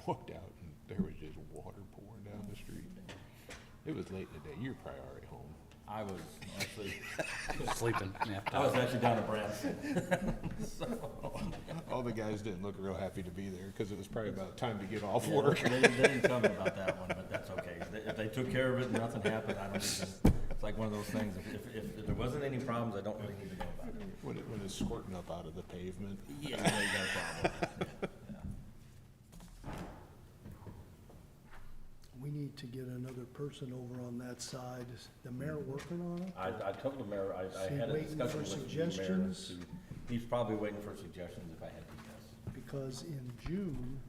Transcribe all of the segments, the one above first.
walked out and there was just water pouring down the street. It was late in the day. You're probably already home. I was actually, Sleeping. Yeah. I was actually down at Branson. All the guys didn't look real happy to be there because it was probably about time to get off work. They didn't tell me about that one, but that's okay. If they took care of it and nothing happened, I don't even, it's like one of those things, if there wasn't any problems, I don't really need to know about it. When it's squirting up out of the pavement. Yeah, you know you got a problem. Yeah. We need to get another person over on that side. Is the mayor working on it? I told the mayor, I Is he had a waiting discussion for with the mayor. suggestions? He's probably waiting for suggestions if I had to guess. Because in June,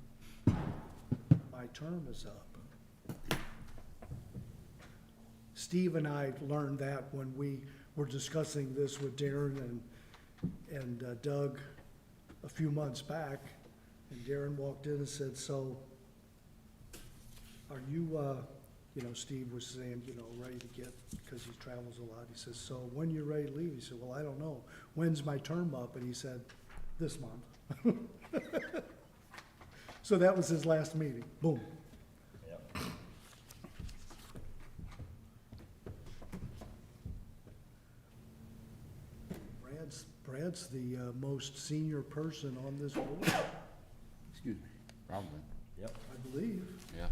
my term is up. Steve and I learned that when we were discussing this with Darren and Doug a few months back. And Darren walked in and said, so are you, you know, Steve was saying, you know, ready to get, because he travels a lot. He says, so when you're ready to leave? He said, well, I don't know. When's my term up? And he said, this month. So that was his last meeting. Boom. Yep. Brad's the most senior person on this board, Excuse me. Probably. Yep. I believe. Yeah.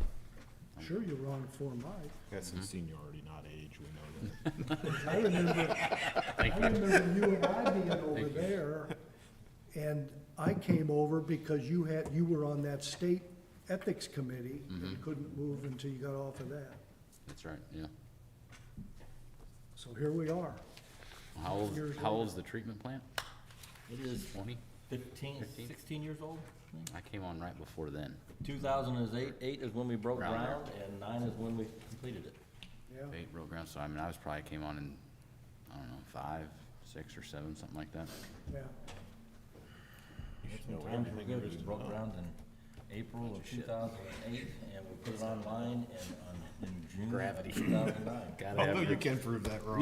Sure, you're wrong before Mike. That's the seniority, not age. We know that. I remember you and I being over there, and I came over because you were on that state ethics committee, and you couldn't move until you got off of that. That's right, yeah. So here we are. Years How later. old's the treatment plant? It is 20? 15, 16 years old. I came on right before then. 2008 is when we broke Around there. ground, and 9 is when we completed it. Yeah. 8 broke ground, so I mean, I was probably came on in, I don't know, 5, 6 or 7, something like that. Yeah. You should know Times were everything there good. is We to broke know. ground in April of 2008, and we put it online in June Gravity. of 2009. Gotta Although have you can prove that wrong.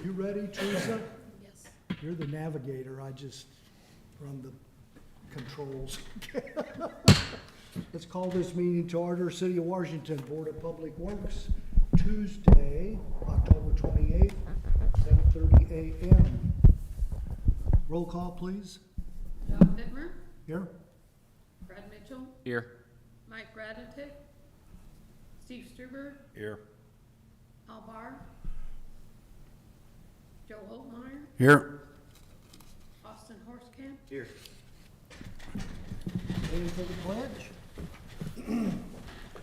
You ready, Teresa? Yes. You're the navigator, I just run the controls. Let's call this meeting to order, City of Washington Board of Public Works, Tuesday, October 28th, 7:30 a.m. Roll call, please. John Bittmer, Here? Brad Mitchell, Here. Mike Radetick, Steve Struber, Here. Al Bar, Joe Holtmeyer, Here. Austin Horskamp, Ready for the pledge?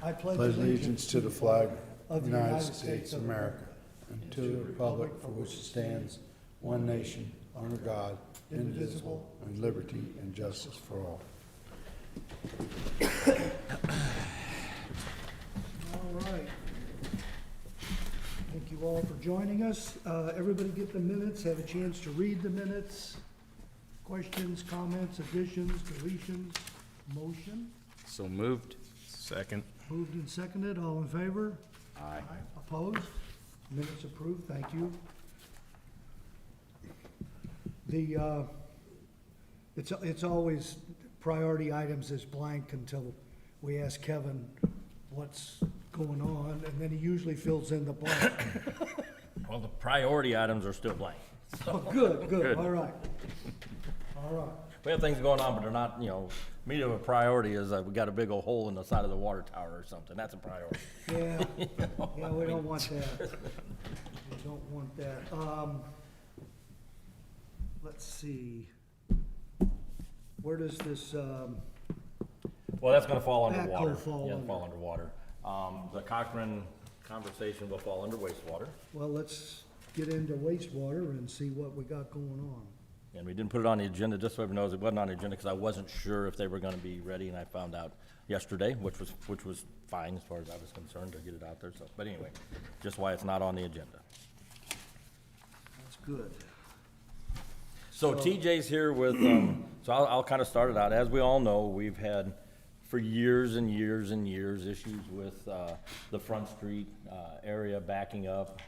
I pledge Pledge allegiance allegiance to the flag of of the United States of America and to the republic for which it stands, one nation, under God, indivisible, and liberty and justice for all. All right. Thank you all for joining us. Everybody get the minutes, have a chance to read the minutes. Questions, comments, additions, deletions, motion? So moved. Second. Moved and seconded, all in favor? Aye. Opposed? Minutes approved, thank you. It's always, priority items is blank until we ask Kevin what's going on, and then he usually fills in the blank. Well, the priority items are still blank. Oh, good, Good. all right. All right. We have things going on, but they're not, you know, meat of a priority is we got a big old hole in the side of the water tower or something. That's a priority. Yeah, yeah, we don't want that. We don't want that. Let's see. Where does this, Well, that's gonna fall Backhoe underwater. fall Yeah, under. fall underwater. The Cochrane conversation will fall under wastewater. well, let's get into wastewater and see what we got going on. And we didn't put it on the agenda, just so everyone knows, it wasn't on the agenda because I wasn't sure if they were gonna be ready, and I found out yesterday, which was fine as far as I was concerned to get it out there, so, but anyway, just why it's not on the agenda. That's good. So TJ's here with, so I'll kind of start it out. As we all know, we've had for years and years and years issues with the Front Street area backing up,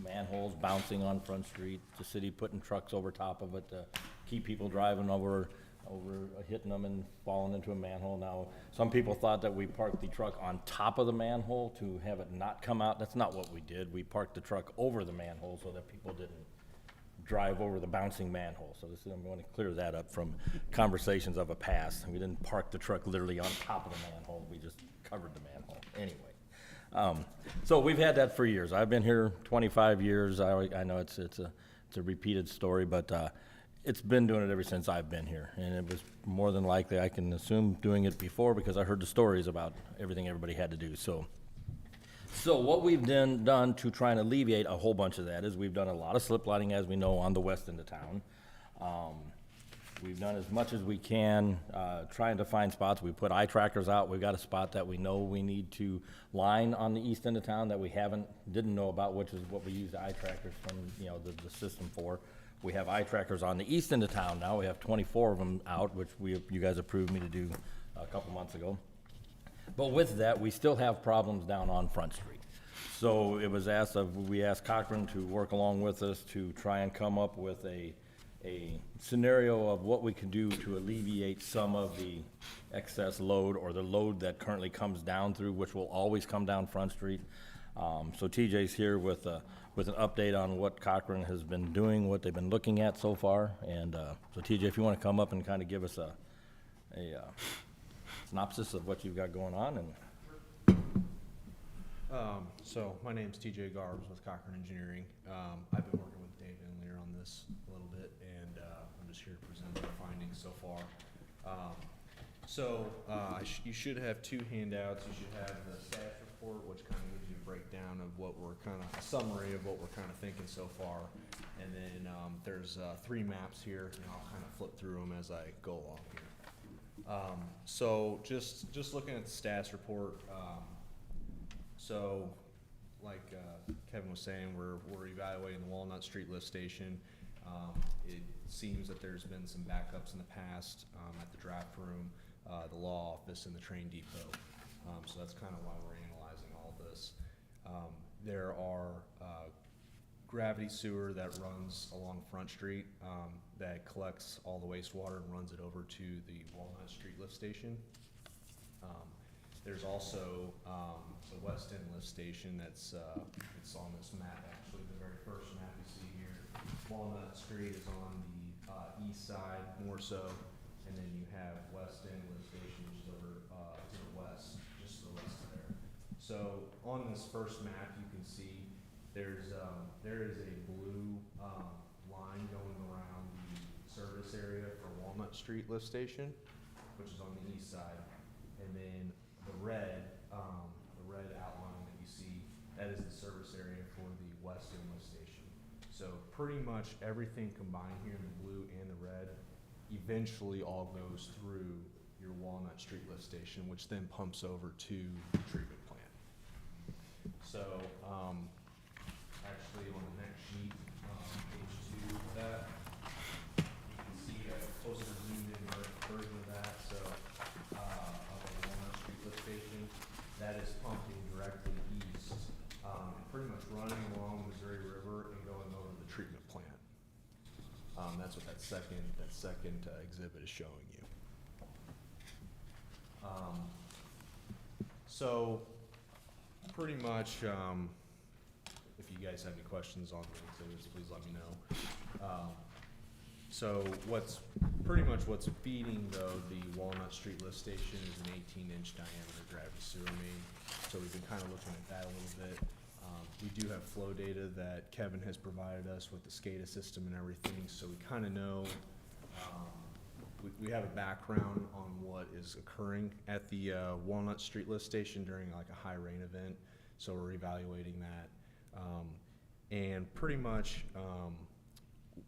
manholes bouncing on Front Street, the city putting trucks over top of it to keep people driving over over hitting them and falling into a manhole. Now, some people thought that we parked the truck on top of the manhole to have it not come out. That's not what we did. We parked the truck over the manhole so that people didn't drive over the bouncing manhole. So this is, I'm going to clear that up from conversations of a past. We didn't park the truck literally on top of the manhole. We just covered the manhole anyway. So we've had that for years. I've been here 25 years. I know it's a repeated story, but it's been doing it ever since I've been here. And it was more than likely, I can assume, doing it before because I heard the stories about everything everybody had to do. So what we've done to try and alleviate a whole bunch of that is we've done a lot of slip lighting, as we know, on the west end of town. We've done as much as we can, trying to find spots. We put eye trackers out. We've got a spot that we know we need to line on the east end of town that we didn't know about, which is what we use eye trackers from, the system for. We have eye trackers on the east end of town now. We have 24 of them out, which you guys approved me to do a couple months ago. But with that, we still have problems down on Front Street. So it was we asked Cochran to work along with us to try and come up with a scenario of what we could do to alleviate some of the excess load or the load that currently comes down through, which will always come down Front Street. So TJ's here with an update on what Cochran has been doing, what they've been looking at so far. And so TJ, if you want to come up and kind of give us a synopsis of what you've got going on. So my name's TJ Garbs with Cochran Engineering. I've been working with Dave Inlier on this a little bit, and I'm just here to present our findings so far. You should have two handouts. You should have the staff report, which kind of gives you a breakdown of a summary of what we're kind of thinking so far. And then there's 3 maps here, and I'll kind of flip through them as I go along here. So just looking at the status report, like Kevin was saying, we're evaluating the Walnut Street lift station. It seems that there's been some backups in the past at the draft room, the law office, and the train depot. So that's kind of why we're analyzing all this. There are gravity sewer that runs along Front Street that collects all the wastewater and runs it over to the Walnut Street lift station. There's also the West End lift station that's it's on this map, actually, the very first map you see here. Walnut Street is on the east side more so, and then you have West End lift station, which is over to the west, just to the west of there. So on this first map, you can see there is a blue line going around the service area for Walnut Street lift station, which is on the east side, and then the red outline that you see, that is the service area for the West End lift station. So pretty much everything combined here in the blue and the red eventually all goes through your Walnut Street lift station, which then pumps over to the treatment plant. So actually on the next sheet, page 2 of that, you can see a closer zoomed in version of that. So of the Walnut Street lift station, that is pumping directly east, and pretty much running along the Missouri River and going over to the treatment plant. That's what that second exhibit is showing you. So pretty much, if you guys have any questions on the exhibits, please let me know. So what's feeding though the Walnut Street lift station is an 18-inch diameter gravity sewer main. So we've been kind of looking at that a little bit. We do have flow data that Kevin has provided us with the SCADA system and everything, so we kind of know, we have a background on what is occurring at the Walnut Street lift station during like a high rain event, so we're evaluating that. And pretty much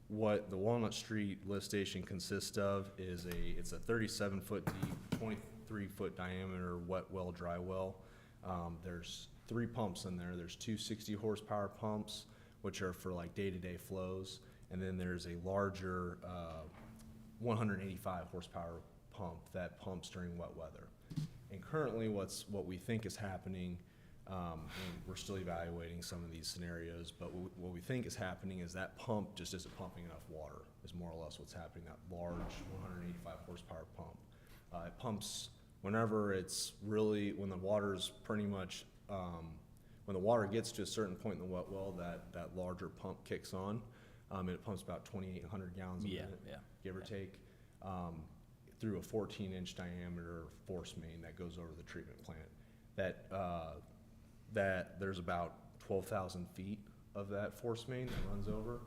what the Walnut Street lift station consists of is it's a 37-foot deep, 23-foot diameter wet well, dry well. There's 3 pumps in there. There's 2 60 horsepower pumps, which are for like day-to-day flows, and then there's a larger 185 horsepower pump that pumps during wet weather. And currently what we think is happening And we're still evaluating some of these scenarios, but what we think is happening is that pump just isn't pumping enough water, is more or less what's happening, that large 185 horsepower pump. It pumps whenever it's really, when the water's pretty much, when the water gets to a certain point in the wet well, that larger pump kicks on, and it pumps about 2,800 gallons a Yeah, minute, yeah, give or take, through a 14-inch diameter force main that goes over the treatment plant. That there's about 12,000 feet of that force main that runs over.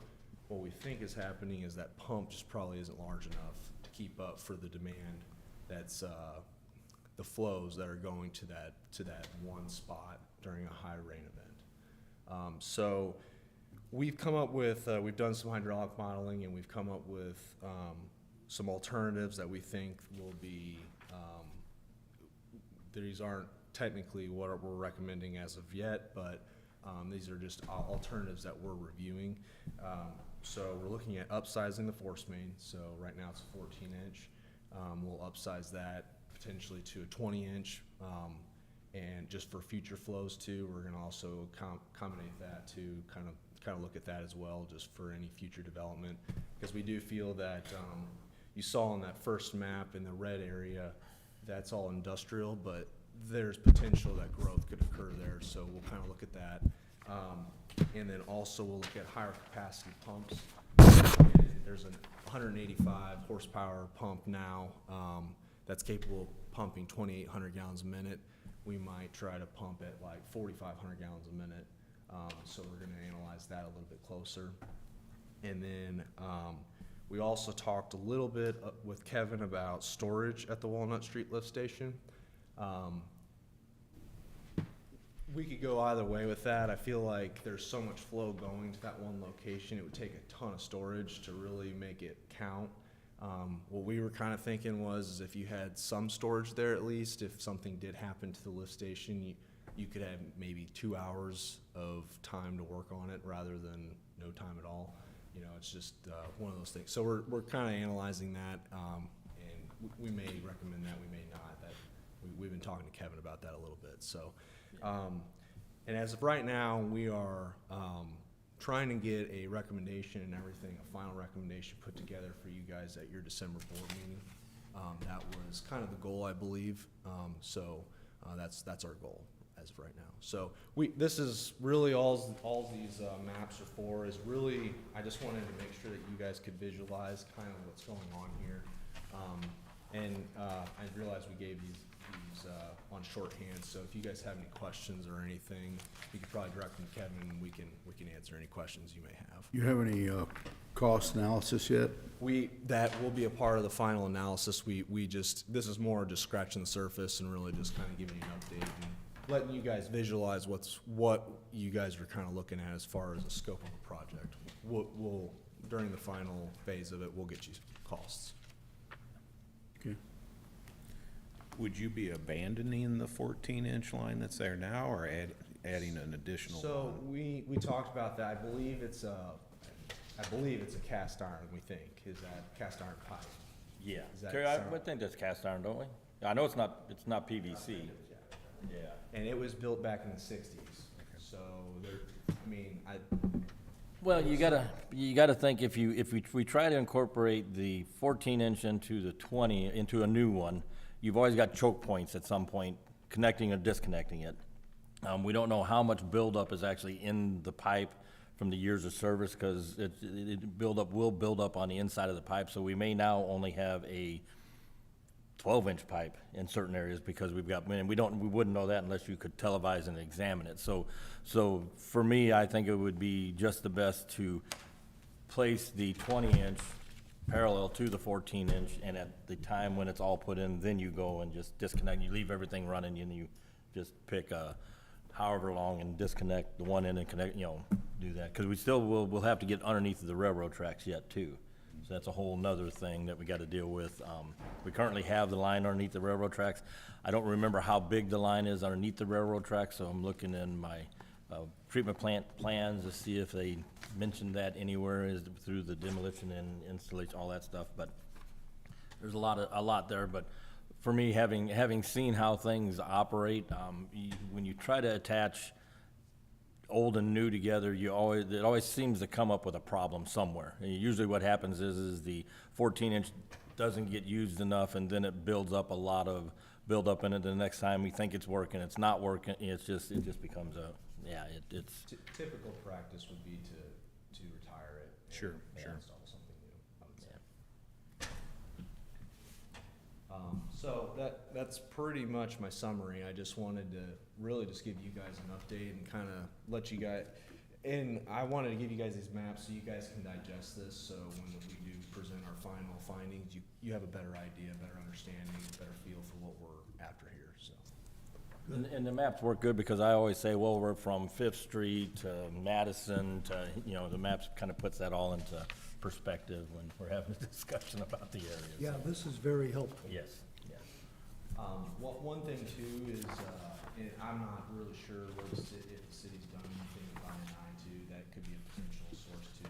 What we think is happening is that pump just probably isn't large enough to keep up for the demand that's, the flows that are going to that one spot during a high rain event. So we've come up with, we've done some hydraulic modeling, and we've come up with some alternatives that we think will be, these aren't technically what we're recommending as of yet, but these are just alternatives that we're reviewing. So we're looking at upsizing the force main. So right now it's a 14-inch. We'll upsize that potentially to a 20-inch, and just for future flows too. We're going to also accommodate that to kind of look at that as well, just for any future development, because we do feel that you saw on that first map in the red area, that's all industrial, but there's potential that growth could occur there, so we'll kind of look at that. And then also we'll look at higher capacity pumps. And there's a 185 horsepower pump now that's capable of pumping 2,800 gallons a minute. We might try to pump at like 4,500 gallons a minute. So we're going to analyze that a little bit closer. And then we also talked a little bit with Kevin about storage at the Walnut Street lift station. We could go either way with that. I feel like there's so much flow going to that one location, it would take a ton of storage to really make it count. What we were kind of thinking was if you had some storage there at least, if something did happen to the lift station, you could have maybe 2 hours of time to work on it rather than no time at all. You know, it's just one of those things. So we're kind of analyzing that, and we may recommend that, we may not. That we've been talking to Kevin about that a little bit. So, and as of right now, we are trying to get a recommendation and everything, a final recommendation put together for you guys at your December board meeting. That was kind of the goal, I believe. So that's our goal as of right now. So this is really all these maps are for, is really, I just wanted to make sure that you guys could visualize kind of what's going on here. I realized we gave these on shorthand, so if you guys have any questions or anything, you could probably direct them to Kevin, and we can answer any questions you may have. You have any cost analysis yet? That will be a part of the final analysis. This is more just scratching the surface and really just kind of giving you an update and letting you guys visualize what you guys are kind of looking at as far as the scope of a project. We'll during the final phase of it, we'll get you costs. Okay. Would you be abandoning the 14-inch line that's there now, or adding an additional So one? we talked about that. I believe it's a cast iron. We think is that cast iron pipe. Yeah. Does that Terry, I sound- would think that's cast iron, don't we? I know it's not PVC. Yeah. And it was built back in the '60s. So Well, you gotta think if we try to incorporate the 14-inch into the 20, into a new one, you've always got choke points at some point, connecting or disconnecting it. We don't know how much buildup is actually in the pipe from the years of service, because it will build up on the inside of the pipe, so we may now only have a 12-inch pipe in certain areas, because we wouldn't know that unless you could televise and examine it. So for me, I think it would be just the best to place the 20-inch parallel to the 14-inch, and at the time when it's all put in, then you go and just disconnect. You leave everything running, and you just pick however long and disconnect the one end and connect, do that. Because we still we'll have to get underneath the railroad tracks yet too. So that's a whole nother thing that we got to deal with. We currently have the line underneath the railroad tracks. I don't remember how big the line is underneath the railroad tracks, so I'm looking in my treatment plant plans to see if they mentioned that anywhere through the demolition and installation, all that stuff. But there's a lot there. But for me, having seen how things operate, when you try to attach old and new together, it always seems to come up with a problem somewhere. And usually what happens is the 14-inch doesn't get used enough, and then it builds up a lot of buildup in it. The next time we think it's working, it's not working. It just becomes it's. Typical practice would be to retire it. and- Sure, and sure. Install something new, I would say. So that's pretty much my summary. I just wanted to really just give you guys an update and kind of let you guys, and I wanted to give you guys these maps so you guys can digest this, so when we do present our final findings, you have a better idea, a better understanding, a better feel for what we're after here, so. And the maps work good because I always say, well, we're from Fifth Street to Madison to, the maps kind of puts that all into perspective when we're having a discussion about the areas. Yeah, this is very helpful. Yes, yes. One thing too is, and I'm not really sure where if the city's done anything with I-9 that could be a potential source too.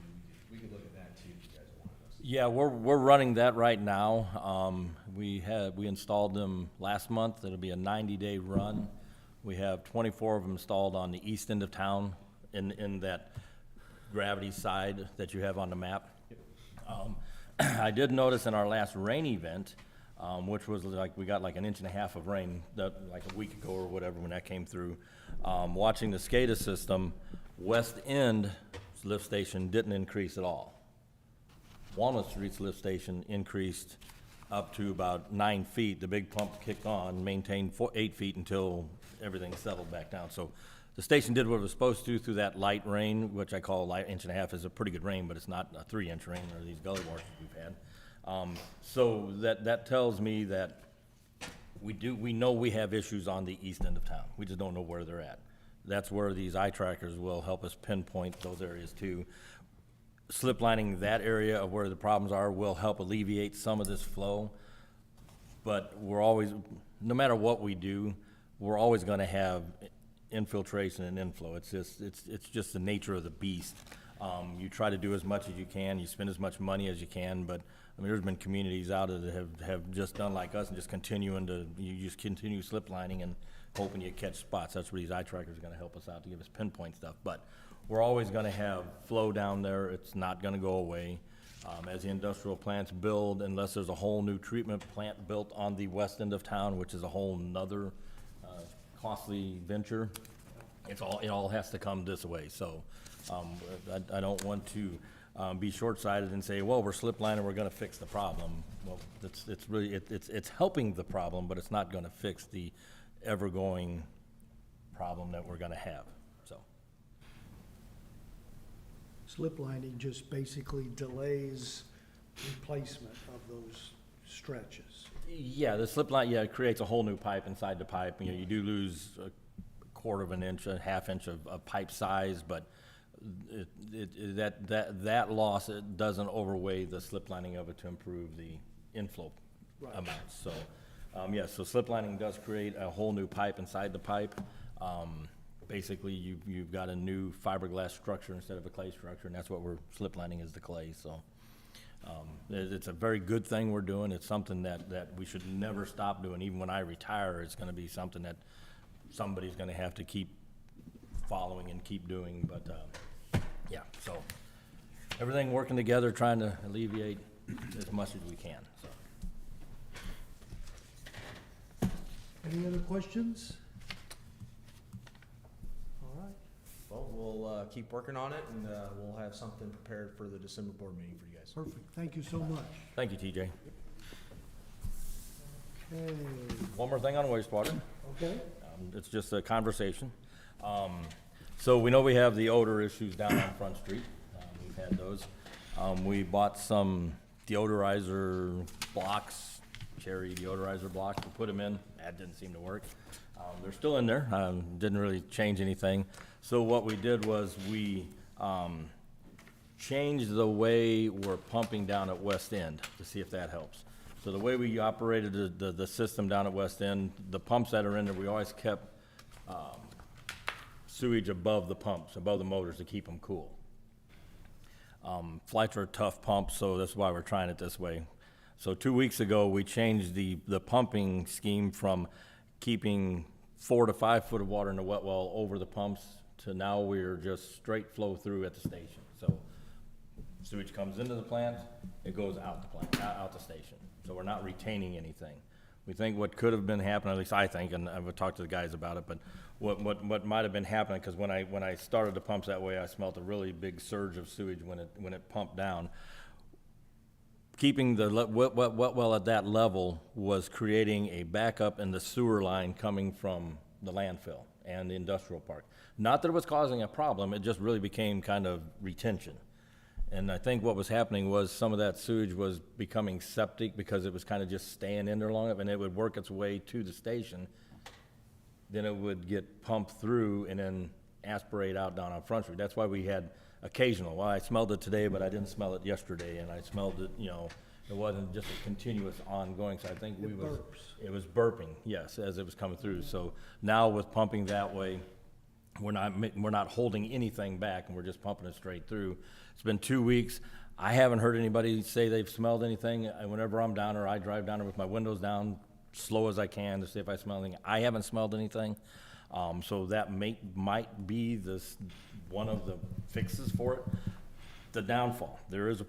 We could look at that too, if you guys wanted us. Yeah, we're running that right now. We installed them last month. It'll be a 90-day run. We have 24 of them installed on the east end of town in that gravity side that you have on the map. I did notice in our last rain event, which was we got like an inch and a half of rain like a week ago or whatever when that came through. Watching the SCADA system, West End lift station didn't increase at all. Walnut Street's lift station increased up to about 9 feet. The big pump kicked on, maintained 8 feet until everything settled back down. So the station did what it was supposed to through that light rain, which I call light inch and a half is a pretty good rain, but it's not a 3-inch rain or these gully washes we've had. So that tells me that we know we have issues on the east end of town. We just don't know where they're at. That's where these eye trackers will help us pinpoint those areas too. Slip lining that area of where the problems are will help alleviate some of this flow. But we're always, no matter what we do, we're always gonna have infiltration and inflow. It's just the nature of the beast. You try to do as much as you can, you spend as much money as you can, but I mean, there's been communities out there that have just done like us and just you just continue slip lining and hoping you catch spots. That's where these eye trackers are gonna help us out to give us pinpoint stuff. But we're always gonna have flow down there. It's not gonna go away. As the industrial plants build, unless there's a whole new treatment plant built on the west end of town, which is a whole nother costly venture, it all has to come this way. So I don't want to be short-sighted and say, well, we're slip lining, we're gonna fix the problem. Well, it's really helping the problem, but it's not gonna fix the ever-going problem that we're gonna have, so. Slip lining just basically delays replacement of those stretches. Yeah, the slip line, it creates a whole new pipe inside the pipe. You do lose a quarter of an inch, a half inch of pipe size, but that loss, it doesn't overweigh the slip lining of it to improve the inflow amounts. So, so slip lining does create a whole new pipe inside the pipe. Basically, you've got a new fiberglass structure instead of a clay structure, and that's what we're slip lining is the clay, so. It's a very good thing we're doing. It's something that we should never stop doing. Even when I retire, it's gonna be something that somebody's gonna have to keep following and keep doing, but, so. Everything working together, trying to alleviate as much as we can, so. Any other questions? All right. Well, we'll keep working on it, and we'll have something prepared for the December board meeting for you guys. Perfect. Thank you so much. Thank you, TJ. Okay. One more thing on wastewater. Okay. It's just a conversation. So we know we have the odor issues down on Front Street. We've had those. We bought some deodorizer blocks, cherry deodorizer blocks. We put them in. That didn't seem to work. They're still in there. Didn't really change anything. So what we did was we changed the way we're pumping down at West End to see if that helps. So the way we operated the system down at West End, the pumps that are in there, we always kept sewage above the pumps, above the motors to keep them cool. Flights are tough pumps, so that's why we're trying it this way. So 2 weeks ago, we changed the pumping scheme from keeping 4 to 5 foot of water in the wet well over the pumps to now we're just straight flow through at the station. So sewage comes into the plant, it goes out the plant, out the station. So we're not retaining anything. We think what could have been happening, at least I think, and I've talked to the guys about it, but what might have been happening, because when I started the pumps that way, I smelled a really big surge of sewage when it pumped down. Keeping the wet well at that level was creating a backup in the sewer line coming from the landfill and the industrial park. Not that it was causing a problem, it just really became kind of retention. And I think what was happening was some of that sewage was becoming septic because it was kind of just staying in there long enough, and it would work its way to the station. Then it would get pumped through and then aspirate out down on Front Street. That's why we had occasional, well, I smelled it today, but I didn't smell it yesterday, and I smelled it, it wasn't just a continuous ongoing, so I think it was burping, yes, as it was coming through. So now with pumping that way, we're not holding anything back, and we're just pumping it straight through. It's been 2 weeks. I haven't heard anybody say they've smelled anything. Whenever I'm down there, I drive down there with my windows down, slow as I can to see if I smell anything. I haven't smelled anything. So that might be one of the fixes for it. The downfall, there is,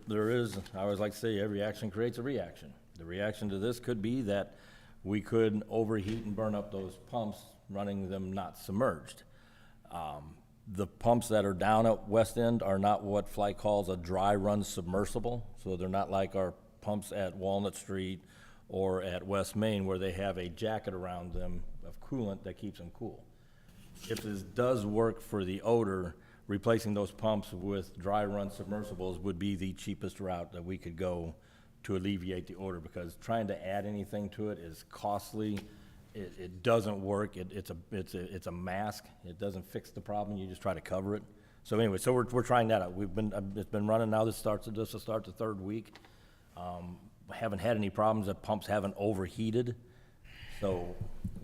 I always like to say, every action creates a reaction. The reaction to this could be that we could overheat and burn up those pumps, running them not submerged. The pumps that are down at West End are not what Fly calls a dry run submersible, so they're not like our pumps at Walnut Street or at West Main, where they have a jacket around them of coolant that keeps them cool. If this does work for the odor, replacing those pumps with dry run submersibles would be the cheapest route that we could go to alleviate the odor, because trying to add anything to it is costly. It doesn't work. It's a mask. It doesn't fix the problem. You just try to cover it. So anyway, so we're trying that out. It's been running now. This will start the third week. Haven't had any problems. The pumps haven't overheated. So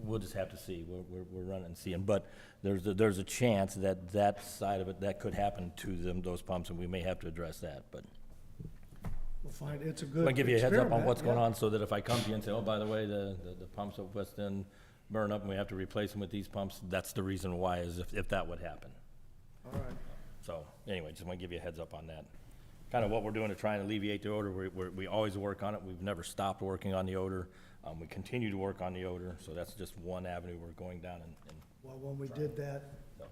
we'll just have to see. We're running and seeing. But there's a chance that side of it, that could happen to those pumps, and we may have to address that. But We'll find, it's a good I'll give you a heads up on experiment, what's going yeah. on, so that if I come to you and say, oh, by the way, the pumps at West End burn up and we have to replace them with these pumps, that's the reason why, is if that would happen. All right. So, anyway, just want to give you a heads up on that. Kind of what we're doing to try and alleviate the odor. We always work on it. We've never stopped working on the odor. We continue to work on the odor, so that's just one avenue we're going down and Well, when we did that, so.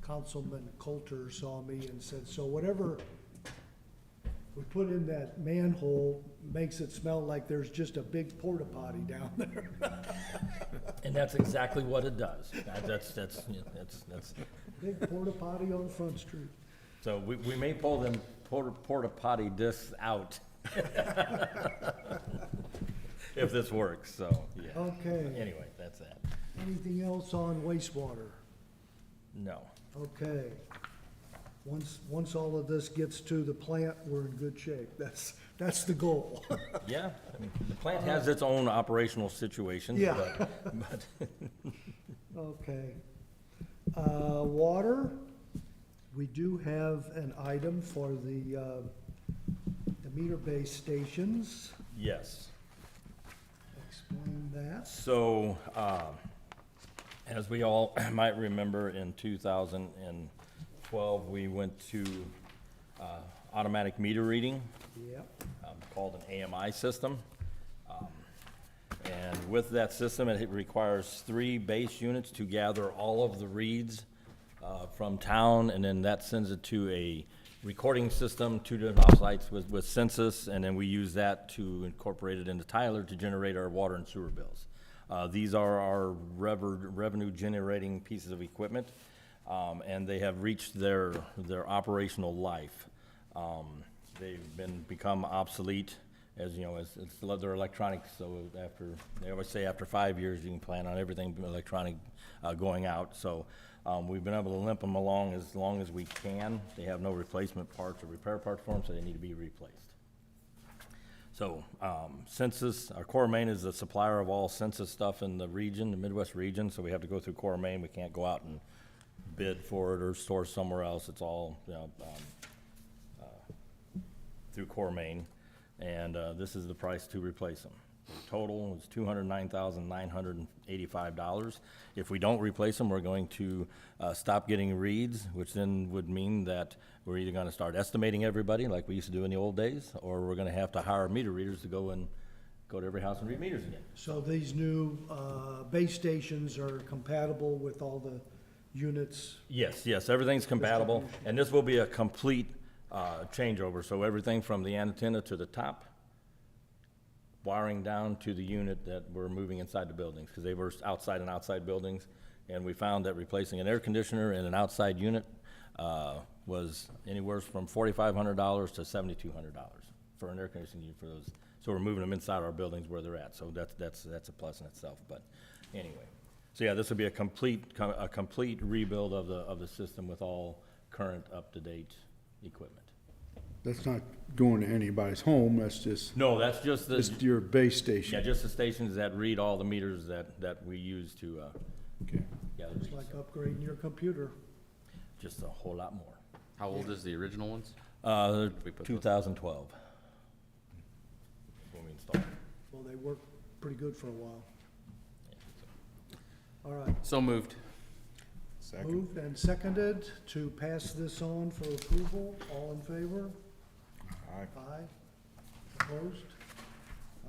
Councilman Coulter saw me and said, so whatever we put in that manhole makes it smell like there's just a big porta potty down there. And that's exactly what it does. That's Big porta potty on Front Street. so we may pull them porta potty discs out. If this works, so, yeah. Okay. Anyway, that's that. Anything else on wastewater? No. Okay. Once all of this gets to the plant, we're in good shape. That's the goal. Yeah, I mean, the plant has its own operational situations, Yeah. but Okay. Water, we do have an item for the meter-based stations. yes. Explain that. So, as we all might remember, in 2012, we went to automatic meter reading, Yep. called an AMI system. And with that system, it requires 3 base units to gather all of the reads from town, and then that sends it to a recording system, 2 different offsites with census, and then we use that to incorporate it into Tyler to generate our water and sewer bills. These are our revenue-generating pieces of equipment, and they have reached their operational life. They've become obsolete, as you know, they're electronic, so they always say after 5 years, you can plan on everything electronic going out. So we've been able to limp them along as long as we can. They have no replacement parts or repair parts for them, so they need to be replaced. So Census, our Core Main is the supplier of all Census stuff in the region, the Midwest region, so we have to go through Core Main. We can't go out and bid for it or source somewhere else. It's all, through Core Main. And this is the price to replace them. Total is $209,985. If we don't replace them, we're going to stop getting reads, which then would mean that we're either gonna start estimating everybody like we used to do in the old days, or we're gonna have to hire meter readers to go to every house and read meters again. So these new, base stations are compatible with all the units? Yes, yes, everything's compatible, and this will be a complete changeover, so everything from the antenna to the top, wiring down to the unit that we're moving inside the buildings, because they were outside buildings, and we found that replacing an air conditioner in an outside unit was anywhere from $4,500 to $7,200 for an air conditioning unit for those. So we're moving them inside our buildings where they're at, so that's a plus in itself, but anyway. So yeah, this will be a complete rebuild of the system with all current up-to-date equipment. That's not going to anybody's home, that's just, No, that's just just your base yeah, station. just the stations that read all the meters that we use to, Okay. gather It's reads. like upgrading your computer. Just a whole lot more. How old is the original ones? We put those- 2012. When we installed. Well, they work pretty good for a while. All right, So moved. Second. moved and seconded to pass this on for approval. All in favor? Aye. Aye. Opposed?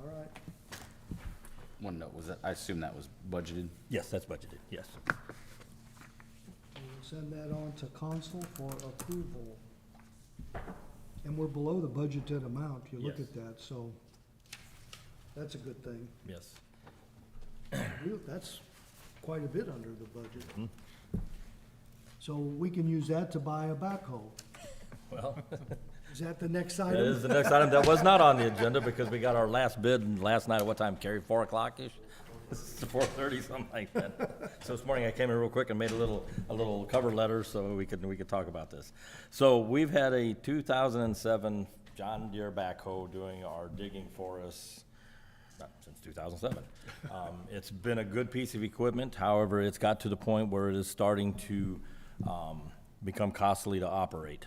All right. One note, was that, I assume that was budgeted? Yes, that's budgeted, yes. We'll send that on to council for approval. And we're below the budgeted amount, if you look Yes. at that, so that's a good thing. Yes. That's quite a bit under the budget. Mm-hmm. So we can use that to buy a backhoe. Well, Is that the next that item? is the next item. That was not on the agenda because we got our last bid last night at what time, Carrie? 4 o'clock-ish? 4:30, something like that. So this morning I came in real quick and made a little cover letter so we could talk about this. So we've had a 2007 John Deere backhoe doing our digging for us since 2007. It's been a good piece of equipment, however, it's got to the point where it is starting to become costly to operate.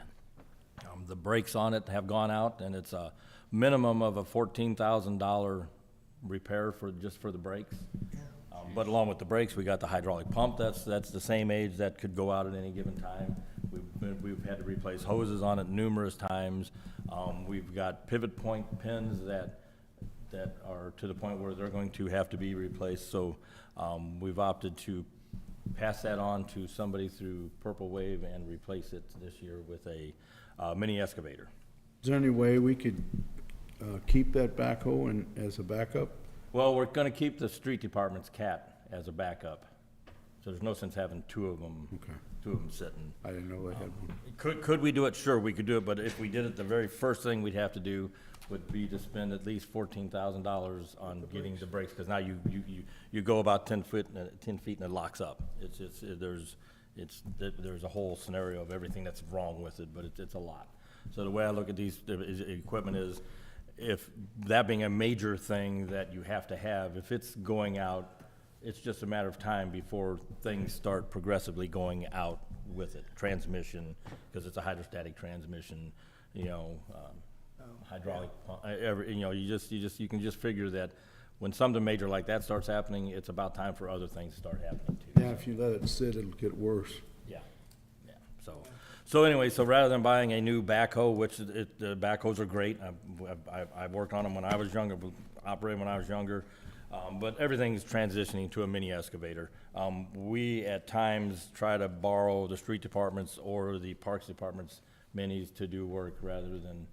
The brakes on it have gone out, and it's a minimum of a $14,000 repair just for the brakes. But along with the brakes, we got the hydraulic pump, that's the same age, that could go out at any given time. We've had to replace hoses on it numerous times. We've got pivot point pins that are to the point where they're going to have to be replaced. So we've opted to pass that on to somebody through Purple Wave and replace it this year with a mini excavator. Is there any way we could keep that backhoe and, as a backup? Well, we're gonna keep the street department's cat as a backup. So there's no sense having two of them Okay. sitting. I didn't know they had one. Could we do it? Sure, we could do it, but if we did it, the very first thing we'd have to do would be to spend at least $14,000 on getting the brakes, because now you go about 10 feet and it locks up. There's a whole scenario of everything that's wrong with it, but it's a lot. So the way I look at these equipment is, if that being a major thing that you have to have, if it's going out, it's just a matter of time before things start progressively going out with it. Transmission, because it's a hydrostatic transmission, hydraulic pump, you can just figure that when something major like that starts happening, it's about time for other things to start happening too. Yeah, if you let it sit, it'll get worse. Yeah, so anyway, so rather than buying a new backhoe, which the backhoes are great, I've worked on them when I was younger, operated when I was younger, but everything's transitioning to a mini excavator. We at times try to borrow the street departments or the parks department's minis to do work rather than,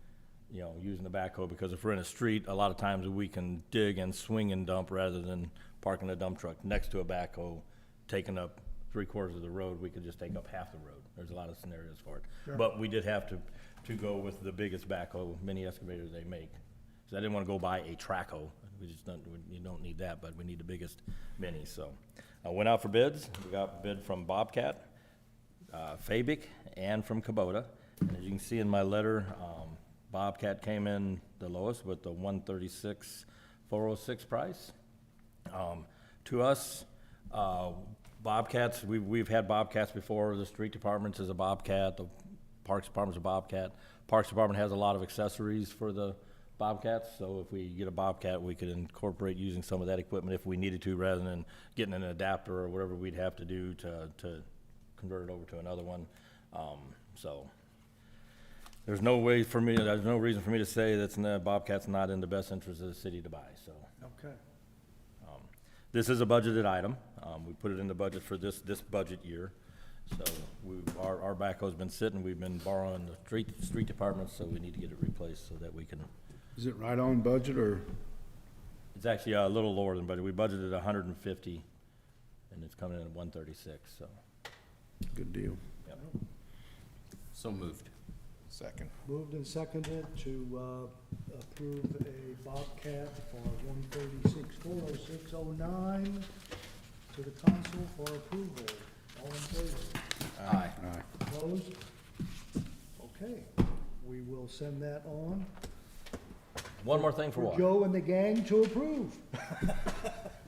using the backhoe, because if we're in a street, a lot of times we can dig and swing and dump rather than parking a dump truck next to a backhoe, taking up 3/4 of the road. We could just take up half the road. There's a lot of scenarios for it. Sure. But we did have to go with the biggest backhoe, mini excavator they make. So I didn't want to go buy a Traco. You don't need that, but we need the biggest mini, so. I went out for bids. We got bid from Bobcat, Fabic, and from Kubota. And as you can see in my letter, Bobcat came in the lowest with the $136,406 price. To us, Bobcats, we've had Bobcats before. The street departments is a Bobcat, the Parks Department's a Bobcat. Parks Department has a lot of accessories for the Bobcats, so if we get a Bobcat, we could incorporate using some of that equipment if we needed to, rather than getting an adapter or whatever we'd have to do to convert it over to another one. So there's no reason for me to say that Bobcat's not in the best interest of the city to buy, so. Okay. This is a budgeted item. We put it in the budget for this budget year. So our backhoe's been sitting, we've been borrowing the street department, so we need to get it replaced so that we can, Is it right on budget or? it's actually a little lower than budget. We budgeted 150 and it's coming in at 136, so. Good deal. Yep. So moved. Second. Moved and seconded to approve a Bobcat for 136-406-09 to the council for approval. All in favor? Aye. Aye. Opposed? Okay, we will send that on One more thing for for water. Joe and the gang to approve.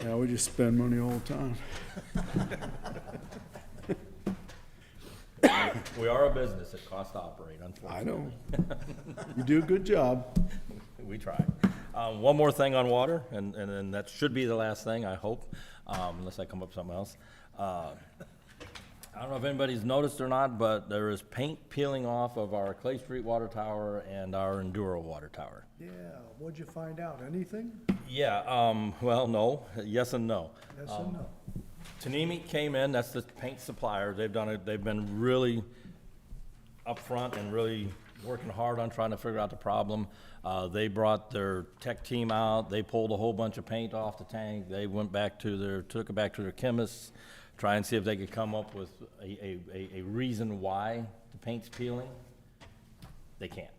Yeah, we just spend money all the time. We are a business. It costs to operate, I unfortunately. know. You do a good job. We try. One more thing on water, and then that should be the last thing, I hope, unless I come up with something else. I don't know if anybody's noticed or not, but there is paint peeling off of our Clay Street water tower and our Enduro water tower. Yeah, what'd you find out? Anything? Yeah, well, no, yes and no. Yes and no? Tanimi came in, that's the paint supplier, they've been really upfront and really working hard on trying to figure out the problem. They brought their tech team out, they pulled a whole bunch of paint off the tank, they went back to took it back to their chemists, try and see if they could come up with a reason why the paint's peeling. They can't.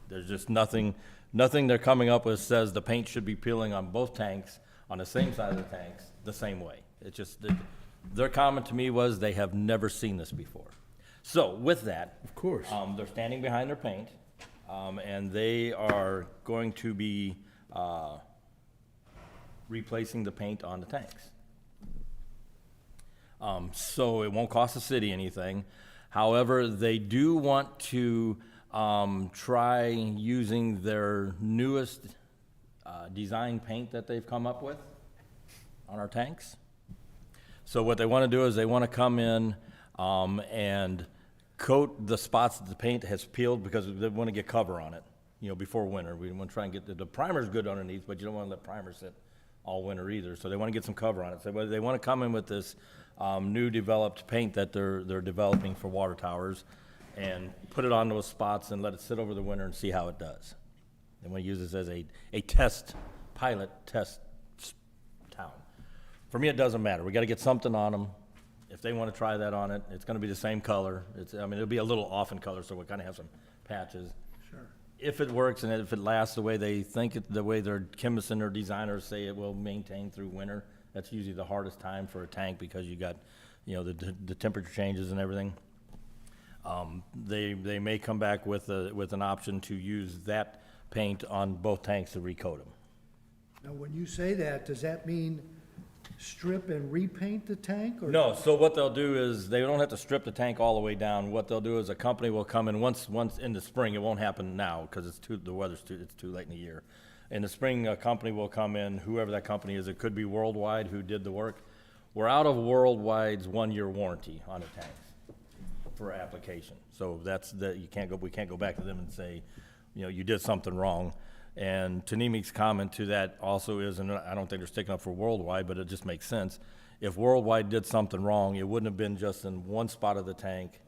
There's just nothing they're coming up with says the paint should be peeling on both tanks, on the same side of the tanks, the same way. It's just, their comment to me was they have never seen this before. So with that. Of course. They're standing behind their paint, and they are going to be, replacing the paint on the tanks. So it won't cost the city anything. However, they do want to, try using their newest, design paint that they've come up with on our tanks. So what they want to do is they want to come in, and coat the spots that the paint has peeled because they want to get cover on it, before winter. We want to try and get, the primer's good underneath, but you don't want to let primer sit all winter either. So they want to get some cover on it. So they want to come in with this, new developed paint that they're developing for water towers and put it on those spots and let it sit over the winter and see how it does. They want to use this as a pilot test town. For me, it doesn't matter. We got to get something on them. If they want to try that on it, it's going to be the same color. It'll be a little off in color, so we'll kind of have some patches. Sure. If it works and if it lasts the way they think it, the way their chemists and their designers say it will maintain through winter, that's usually the hardest time for a tank because you got, the temperature changes and everything. They may come back with an option to use that paint on both tanks to recoat them. Now, when you say that, does that mean strip and repaint the tank, or? No, so what they'll do is, they don't have to strip the tank all the way down. What they'll do is a company will come in once in the spring, it won't happen now, because it's too late in the year. In the spring, a company will come in, whoever that company is, it could be Worldwide who did the work. We're out of Worldwide's 1-year warranty on the tanks for application. So we can't go back to them and say, you did something wrong. And Tanimi's comment to that also is, and I don't think they're sticking up for Worldwide, but it just makes sense. If Worldwide did something wrong, it wouldn't have been just in one spot of the tank,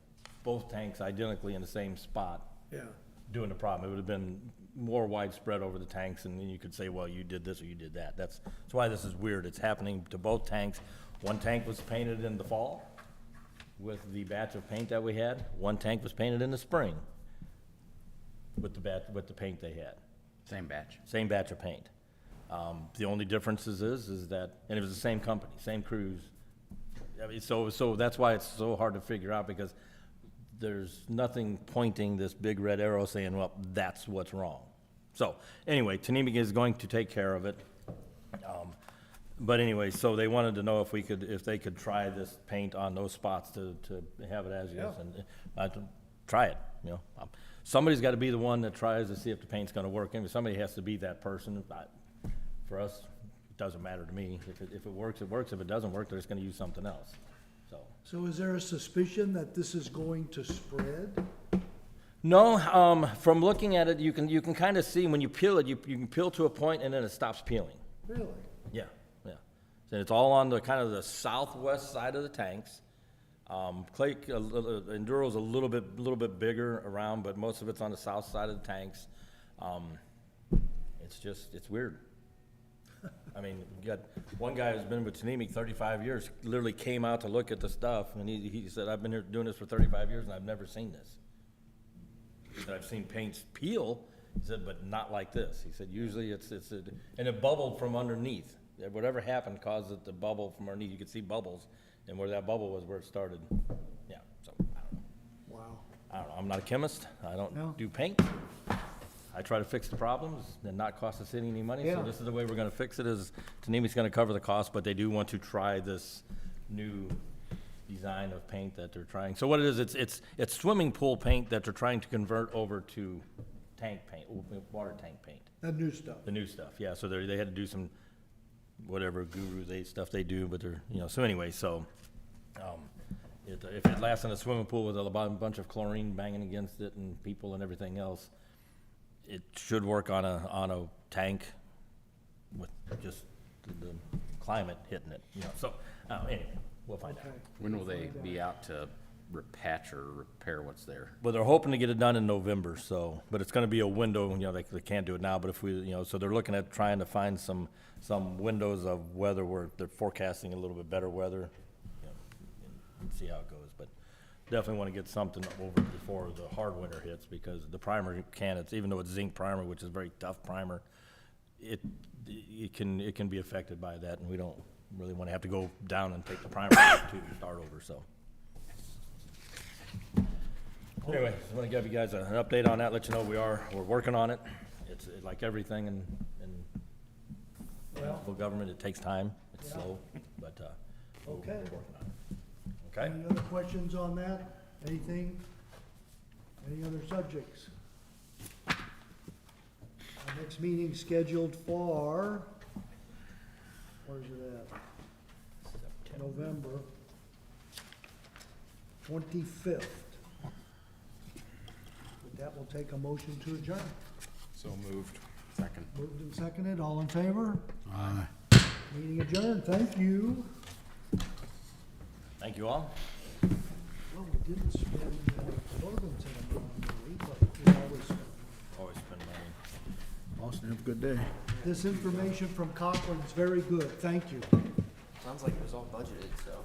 both tanks identically in the same spot Yeah, doing the problem. It would have been more widespread over the tanks, and then you could say, well, you did this or you did that. That's why this is weird. It's happening to both tanks. One tank was painted in the fall with the batch of paint that we had. One tank was painted in the spring with the paint they had. Same batch. Same batch of paint. The only difference is that, and it was the same company, same crews. I mean, so that's why it's so hard to figure out, because there's nothing pointing this big red arrow saying, well, that's what's wrong. So, anyway, Tanimi is going to take care of it. But anyway, so they wanted to know if they could try this paint on those spots to have it as is, and to try it, somebody's gotta be the one that tries to see if the paint's gonna work. I mean, somebody has to be that person. For us, it doesn't matter to me. If it works, it works. If it doesn't work, they're just gonna use something else, so. So is there a suspicion that this is going to spread? No, from looking at it, you can kind of see when you peel it, you can peel to a point and then it stops peeling. Really? Yeah, yeah. So it's all on the kind of the southwest side of the tanks. Clay, Enduro's a little bit bigger around, but most of it's on the south side of the tanks. It's weird. I mean, you got one guy who's been with Tanemic 35 years, literally came out to look at the stuff, and he said, I've been here doing this for 35 years and I've never seen this. He said, I've seen paints peel, he said, but not like this. He said, usually and it bubbled from underneath. Whatever happened caused it to bubble from underneath. You could see bubbles, and where that bubble was where it started. Yeah, so, I don't know. Wow. I don't know, I'm not a chemist, I No. don't do paint. I try to fix the problems and not cost the city any money, so Yeah. this is the way we're gonna fix it, is Tanemi's gonna cover the cost, but they do want to try this new design of paint that they're trying. So what it is, it's swimming pool paint that they're trying to convert over to tank paint, water tank paint. That new stuff. The new stuff, yeah, so they had to do some, whatever stuff they do, but they're, so anyway, so, if it lasts in a swimming pool with a bunch of chlorine banging against it and people and everything else, it should work on a tank with just the climate hitting it, so, anyway, we'll find out. Okay. When will they be out to patch or repair what's there? Well, they're hoping to get it done in November, so, but it's gonna be a window, they can't do it now, but if we, so they're looking at trying to find some windows of weather where they're forecasting a little bit better weather, and see how it goes, but definitely wanna get something over before the hard winter hits, because the primer even though it's zinc primer, which is a very tough primer, it can be affected by that, and we don't really wanna have to go down and take the primer off to start over, so. Anyway, just want to give you guys an update on that, let you know we're working on it. It's like everything in municipal government, it takes time, it's Yeah. slow, but, we're Okay. working on it. Okay? Any other questions on that? Anything? Any other subjects? Our next meeting scheduled for, where's it at? November 25th. With that, we'll take a motion to adjourn. So moved. Second. Moved and seconded, all in favor? Aye. Meeting adjourned, thank you. Thank you all. Well, we didn't spend Thorbenton money, but we always spend. Always spend money. Austin, have a good day. This information from Cochrane is very good, thank you. Sounds like it was all budgeted, so.